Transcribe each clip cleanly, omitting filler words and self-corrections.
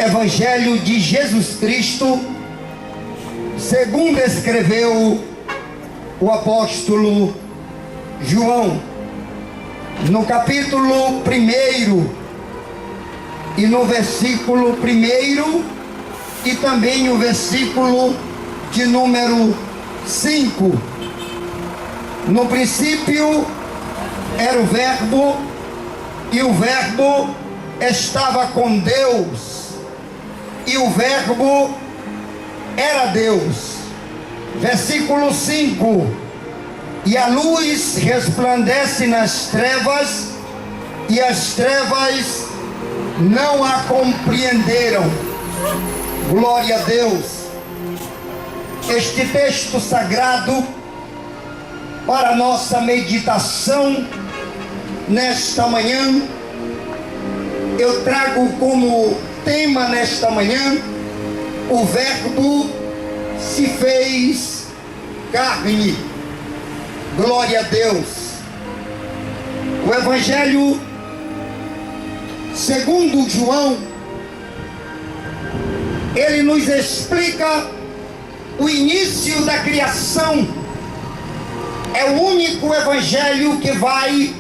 Evangelho de Jesus Cristo, segundo escreveu o apóstolo João, no capítulo 1 e no versículo 1 e também o versículo de número 5. No princípio era o Verbo, e o Verbo estava com Deus, e o Verbo era Deus. Versículo 5: e a luz resplandece nas trevas, e as trevas não a compreenderam. Glória a Deus. Este texto sagrado para nossa meditação nesta manhã, eu trago como tema nesta manhã: o Verbo se fez carne. Glória a Deus. O Evangelho segundo João, ele nos explica o início da criação. É o único evangelho que vai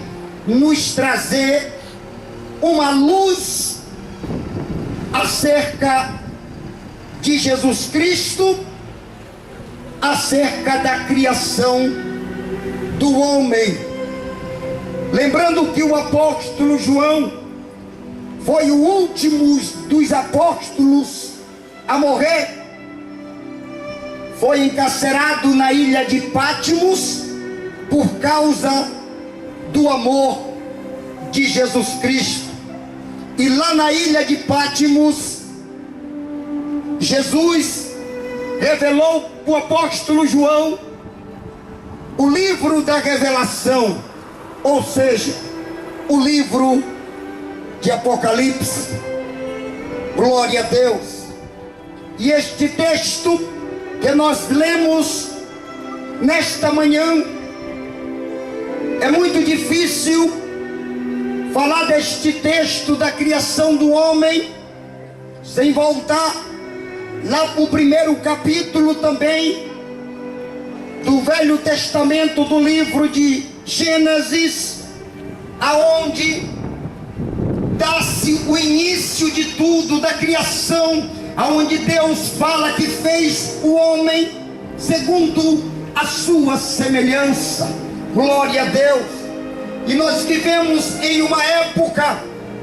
nos trazer uma luz acerca de Jesus Cristo, acerca da criação do homem. Lembrando que o apóstolo João foi o último dos apóstolos a morrer. Foi encarcerado na ilha de Patmos por causa do amor de Jesus Cristo. E lá na ilha de Patmos, Jesus revelou para o apóstolo João o livro da revelação, ou seja, o livro de Apocalipse. Glória a Deus. E este texto que nós lemos nesta manhã, é muito difícil falar deste texto da criação do homem sem voltar lá para o primeiro capítulo também do Velho Testamento, do livro de Gênesis, aonde dá-se o início de tudo, da criação, aonde Deus fala que fez o homem segundo a sua semelhança. Glória a Deus. E nós vivemos em uma época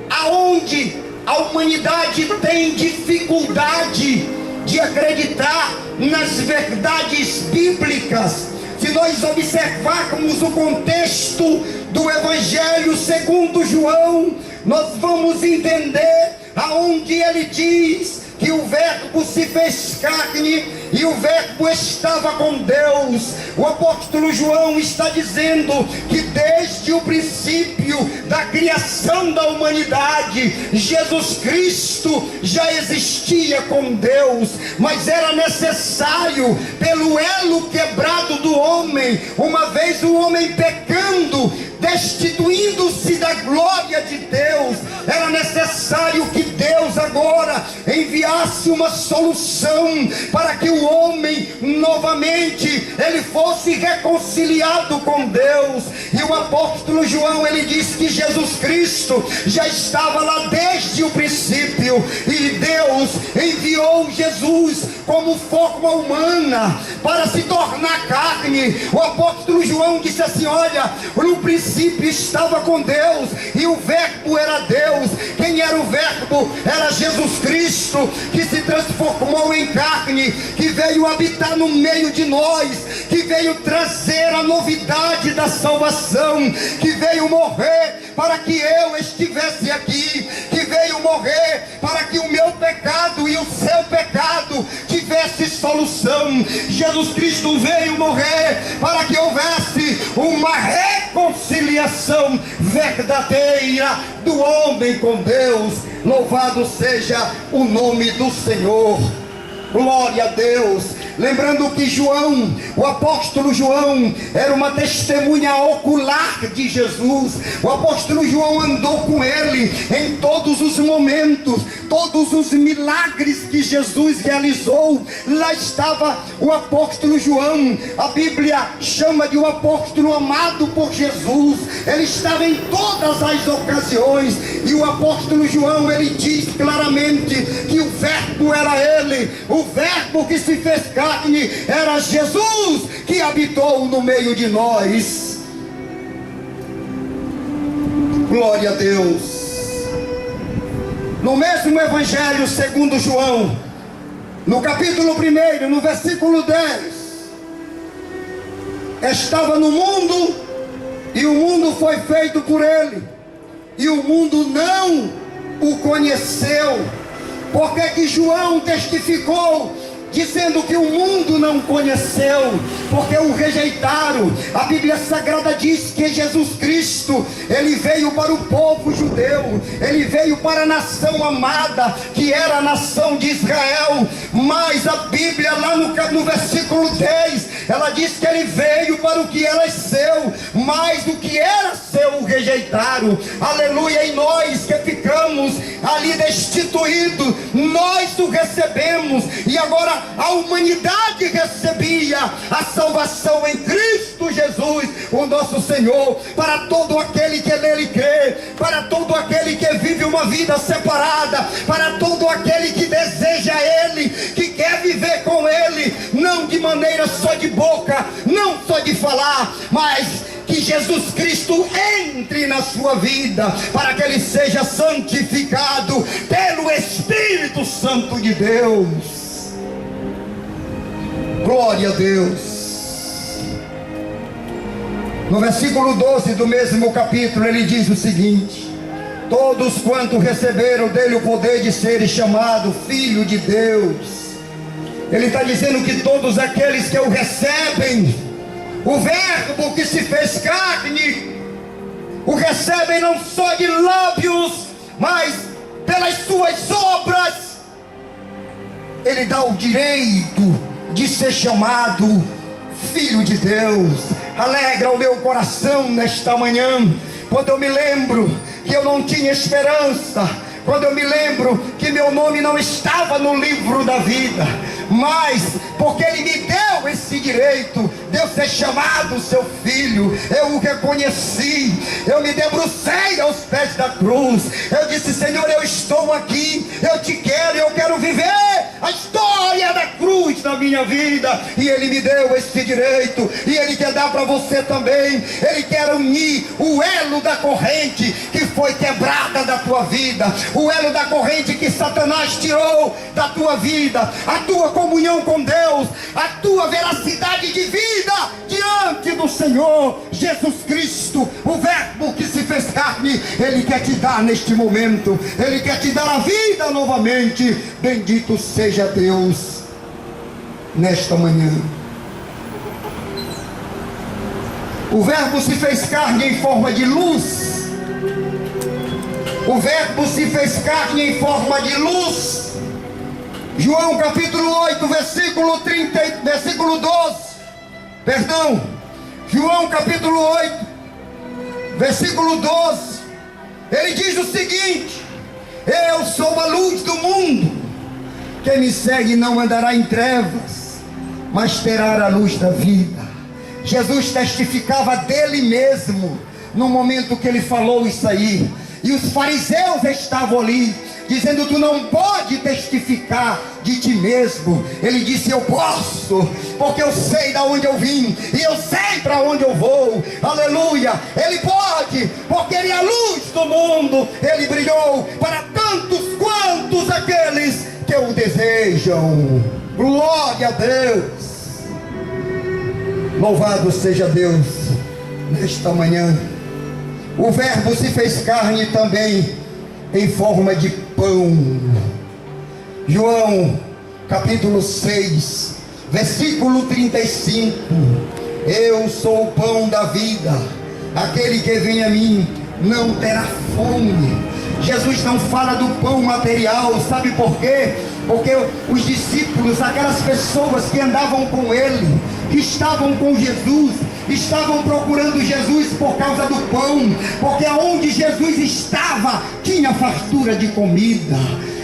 aonde a humanidade tem dificuldade de acreditar nas verdades bíblicas. Se nós observarmos o contexto do Evangelho segundo João, nós vamos entender aonde ele diz que o Verbo se fez carne e o Verbo estava com Deus. O apóstolo João está dizendo que desde o princípio da criação da humanidade, Jesus Cristo já existia com Deus, mas era necessário, pelo elo quebrado do homem, uma vez o homem pecando, destituindo-se da glória de Deus, era necessário que Deus agora enviasse uma solução para que o homem novamente ele fosse reconciliado com Deus. E o apóstolo João, ele diz que Jesus Cristo já estava lá desde o princípio, e Deus enviou Jesus como forma humana para se tornar carne. O apóstolo João disse assim: olha, no princípio estava com Deus e o Verbo era Deus. Quem era o Verbo? Era Jesus Cristo, que se transformou em carne, que veio habitar no meio de nós, que veio trazer a novidade da salvação, que veio morrer para que eu estivesse aqui, que veio morrer para que o meu pecado e o seu pecado tivesse solução. Jesus Cristo veio morrer para que houvesse uma reconciliação verdadeira do homem com Deus. Louvado seja o nome do Senhor. Glória a Deus. Lembrando que João, o apóstolo João, era uma testemunha ocular de Jesus. O apóstolo João andou com ele em todos os momentos, todos os milagres que Jesus realizou. Lá estava o apóstolo João. A Bíblia chama de um apóstolo amado por Jesus. Ele estava em todas as ocasiões. E o apóstolo João, ele diz claramente que o verbo era ele, o verbo que se fez carne era Jesus, que habitou no meio de nós. Glória a Deus. No mesmo evangelho segundo João, no capítulo 1, no versículo 10, estava no mundo, e o mundo foi feito por ele, e o mundo não o conheceu. Porque que João testificou, dizendo que o mundo não conheceu, porque o rejeitaram. A Bíblia Sagrada diz que Jesus Cristo, ele veio para o povo judeu, ele veio para a nação amada, que era a nação de Israel. Mas a Bíblia lá no versículo 10, ela diz que ele veio para o que era seu, mas o que era seu o rejeitaram. Aleluia. E nós que ficamos ali destituídos, nós o recebemos, e agora a humanidade recebia a salvação em Cristo Jesus, o nosso Senhor. Para todo aquele que nele crê, para todo aquele que vive uma vida separada, para todo aquele que deseja Ele, que quer viver com Ele, não de maneira só de boca, não só de falar, mas que Jesus Cristo entre na sua vida, para que ele seja santificado pelo Espírito Santo de Deus. Glória a Deus. No versículo 12 do mesmo capítulo, ele diz o seguinte: todos quanto receberam dele o poder de serem chamados filho de Deus. Ele está dizendo que todos aqueles que o recebem, o verbo que se fez carne, o recebem não só de lábios, mas pelas suas obras. Ele dá o direito de ser chamado filho de Deus. Alegra o meu coração nesta manhã, quando eu me lembro que eu não tinha esperança, quando eu me lembro que meu nome não estava no livro da vida, mas porque Ele me deu esse direito de eu ser chamado seu filho, eu o reconheci, eu me debrucei aos pés da cruz, eu disse: Senhor, eu estou aqui, eu te quero, eu quero viver a história da cruz na minha vida, e Ele me deu esse direito, e Ele quer dar para você também. Ele quer unir o elo da corrente que foi quebrada da tua vida, o elo da corrente que Satanás tirou da tua vida, a tua comunhão com Deus, a tua veracidade de vida diante do Senhor Jesus Cristo, o verbo que se fez carne. Ele quer te dar neste momento, Ele quer te dar a vida novamente. Bendito seja Deus nesta manhã. O verbo se fez carne em forma de luz. O verbo se fez carne em forma de luz. João capítulo 8, versículo 12. Perdão. João capítulo 8, versículo 12. Ele diz o seguinte: eu sou a luz do mundo. Quem me segue não andará em trevas, mas terá a luz da vida. Jesus testificava dele mesmo no momento que ele falou isso aí. E os fariseus estavam ali, dizendo: tu não pode testificar de ti mesmo. Ele disse: eu posso, porque eu sei de onde eu vim, e eu sei para onde eu vou. Aleluia. Ele pode, porque ele é a luz do mundo. Ele brilhou para tantos quantos aqueles que o desejam. Glória a Deus. Louvado seja Deus nesta manhã. O verbo se fez carne também em forma de pão. João capítulo 6, versículo 35. Eu sou o pão da vida. Aquele que vem a mim não terá fome. Jesus não fala do pão material, sabe por quê? Porque os discípulos, aquelas pessoas que andavam com ele, que estavam com Jesus, estavam procurando Jesus por causa do pão, porque onde Jesus estava tinha fartura de comida.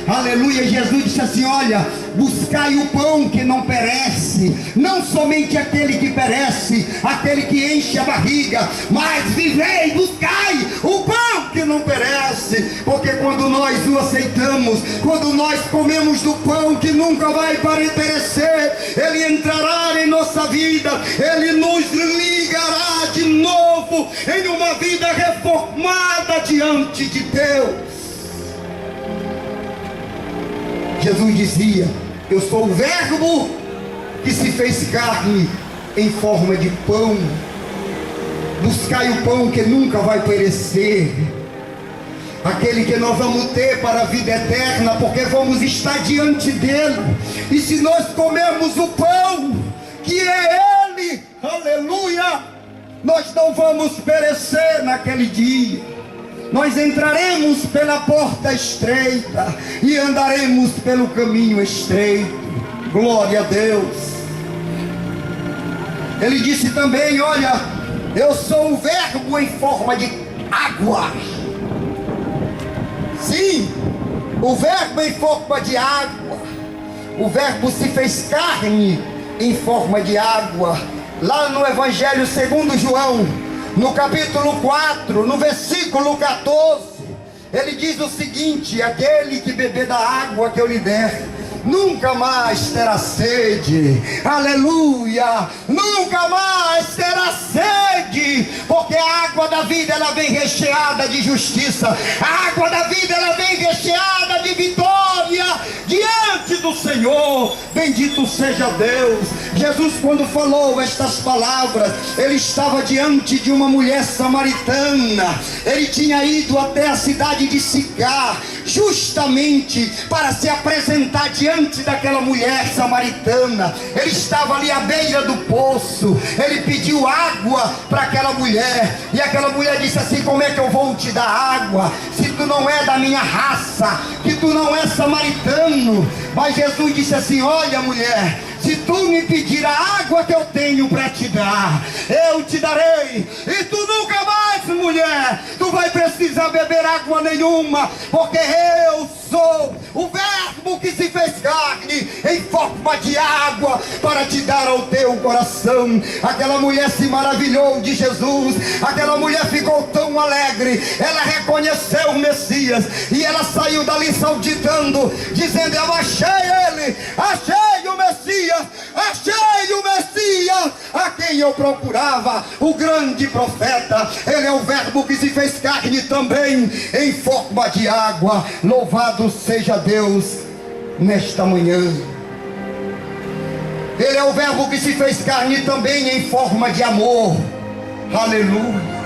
Aleluia. Jesus disse assim: olha, buscai o pão que não perece, não somente aquele que perece, aquele que enche a barriga, mas vivei, buscai o pão que não perece. Porque quando nós o aceitamos, quando nós comemos do pão que nunca vai perecer, ele entrará em nossa vida, ele nos ligará de novo em uma vida reformada diante de Deus. Jesus dizia: eu sou o verbo que se fez carne em forma de pão. Buscai o pão que nunca vai perecer, aquele que nós vamos ter para a vida eterna, porque vamos estar diante dele. E se nós comermos o pão que é ele, aleluia, nós não vamos perecer naquele dia. Nós entraremos pela porta estreita e andaremos pelo caminho estreito. Glória a Deus. Ele disse também: olha, eu sou o verbo em forma de água. Sim, o verbo em forma de água. O verbo se fez carne em forma de água. Lá no Evangelho segundo João, no capítulo 4, no versículo 14, ele diz o seguinte: aquele que beber da água que eu lhe der, nunca mais terá sede. Aleluia, nunca mais terá sede, porque a água da vida, ela vem recheada de justiça. A água da vida, ela vem recheada de vitória diante do Senhor. Bendito seja Deus. Jesus, quando falou estas palavras, ele estava diante de uma mulher samaritana. Ele tinha ido até a cidade de Sicar, justamente para se apresentar diante daquela mulher samaritana. Ele estava ali à beira do poço. Ele pediu água para aquela mulher, e aquela mulher disse assim: como é que eu vou te dar água, se tu não é da minha raça, que tu não é samaritano? Mas Jesus disse assim: olha, mulher, se tu me pedir a água que eu tenho para te dar, eu te darei. E tu nunca mais, mulher, tu vai precisar beber água nenhuma, porque eu sou o verbo que se fez carne em forma de água para te dar ao teu coração. Aquela mulher se maravilhou de Jesus. Aquela mulher ficou tão alegre. Ela reconheceu o Messias e ela saiu dali saltitando, dizendo: eu achei ele, achei o Messias, achei o Messias a quem eu procurava, o grande profeta. Ele é o verbo que se fez carne também em forma de água. Louvado seja Deus nesta manhã. Ele é o verbo que se fez carne também em forma de amor. Aleluia.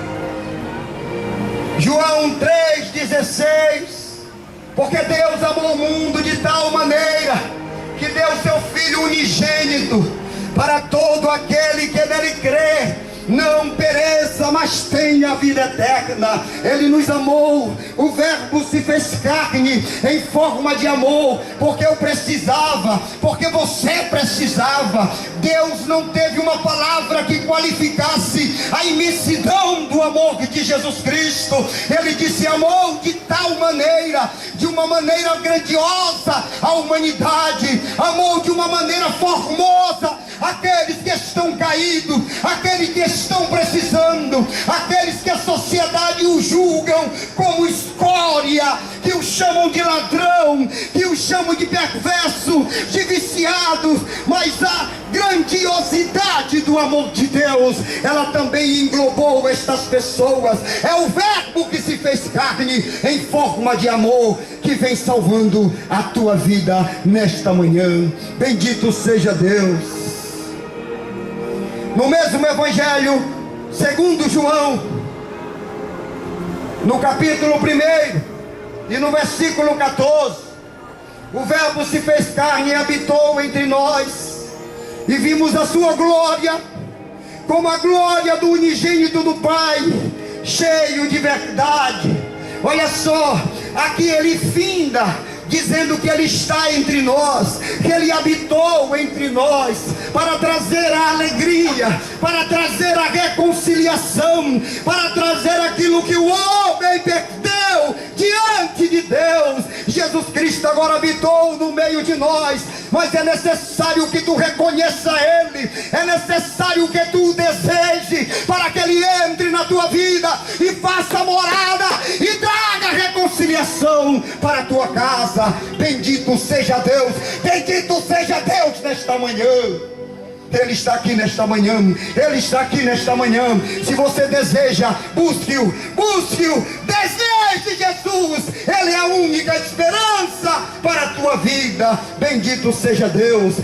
João 3,16. Porque Deus amou o mundo de tal maneira que deu seu Filho unigênito, para todo aquele que nele crê não pereça, mas tenha a vida eterna. Ele nos amou. O verbo se fez carne em forma de amor, porque eu precisava, porque você precisava. Deus não teve uma palavra que qualificasse a imensidão do amor de Jesus Cristo. Ele disse: amou de tal maneira, de uma maneira grandiosa a humanidade, amou de uma maneira formosa aqueles que estão caídos, aqueles que estão precisando, aqueles que a sociedade o julgam como escória, que o chamam de ladrão, que o chamam de perverso, de viciado. Mas a grandiosidade do amor de Deus, ela também englobou estas pessoas. É o verbo que se fez carne em forma de amor, que vem salvando a tua vida nesta manhã. Bendito seja Deus. No mesmo Evangelho segundo João, no capítulo 1 e no versículo 14, o verbo se fez carne e habitou entre nós, e vimos a sua glória, como a glória do unigênito do Pai, cheio de verdade. Olha só, aqui ele finda dizendo que ele está entre nós, que ele habitou entre nós, para trazer a alegria, para trazer a reconciliação, para trazer aquilo que o homem perdeu diante de Deus. Jesus Cristo agora habitou no meio de nós, mas é necessário que tu reconheça Ele, é necessário que tu o deseje, para que Ele entre na tua vida e faça morada e traga reconciliação para a tua casa. Bendito seja Deus, bendito seja Deus nesta manhã. Ele está aqui nesta manhã, Ele está aqui nesta manhã. Se você deseja, busque-o, deseje Jesus. Ele é a única esperança para a tua vida. Bendito seja Deus.